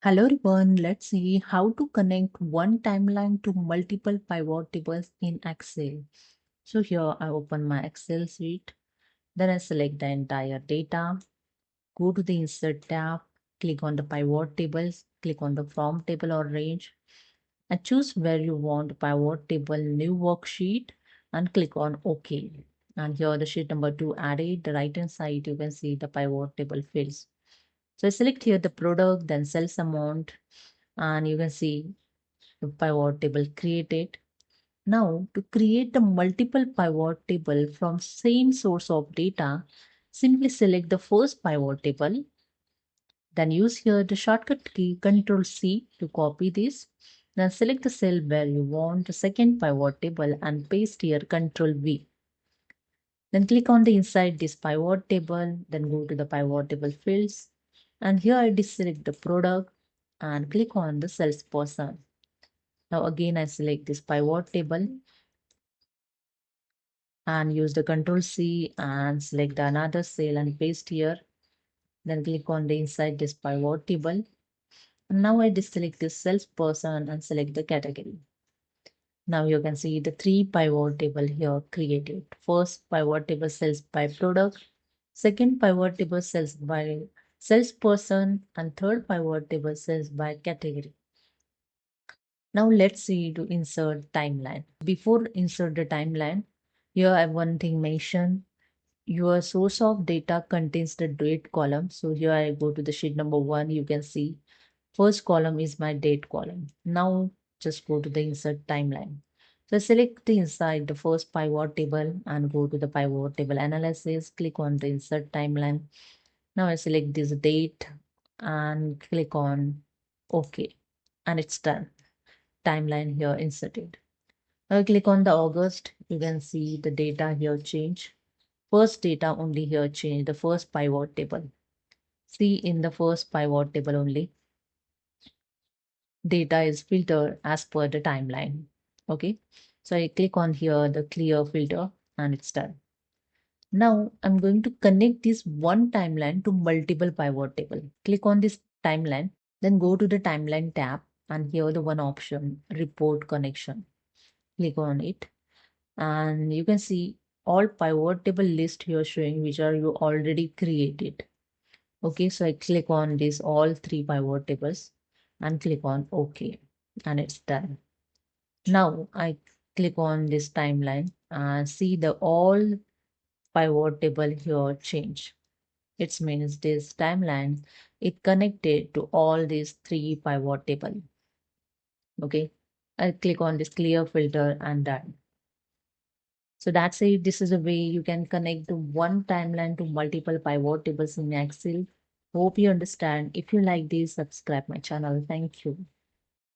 Hello everyone, let's see how to connect one timeline to multiple pivot tables in Excel. So here I open my Excel sheet, then I select the entire data, go to the Insert tab, click on the pivot tables, click on the From table or range, and choose where you want pivot table new worksheet and click on OK. And here the sheet number 2 added, the right hand side you can see the pivot table fields. So I select here the product, then sales amount, and you can see the pivot table created. Now to create the multiple pivot table from same source of data, simply select the first pivot table, then use here the shortcut key Ctrl C to copy this. Then select the cell where you want the second pivot table and paste here Ctrl V. Then click on the inside this pivot table, then go to the pivot table fields. And here I deselect the product and click on the salesperson. Now again I select this pivot table and use the Ctrl C and select another cell and paste here. Then click on the inside this pivot table. And now I deselect this salesperson and select the category. Now you can see the three pivot table here created. First pivot table cells by product, second pivot table cells by salesperson, and third pivot table cells by category. Now let's see to insert timeline. Before insert the timeline, here I have one thing mentioned. Your source of data contains the date column. So here I go to the sheet number 1. You can see first column is my date column. Now just go to the insert timeline. So select the inside the first pivot table and go to the pivot table analysis. Click on the insert timeline. Now I select this date and click on OK. And it's done. Timeline here inserted. Now I click on the August. You can see the data here change. First data only here change, the first pivot table. See in the first pivot table only, data is filtered as per the timeline. Okay. So I click on here the clear filter and it's done. Now I'm going to connect this one timeline to multiple pivot table. Click on this timeline, then go to the timeline tab and here the one option report connection. Click on it and you can see all pivot table list here showing which are you already created. Okay, so I click on this all three pivot tables and click on OK and it's done. Now I click on this timeline and see the all pivot table here change. It means this timeline it connected to all these three pivot table. Okay, I click on this clear filter and done. So that's it. This is a way you can connect the one timeline to multiple pivot tables in Excel. Hope you understand. If you like this, subscribe my channel. Thank you.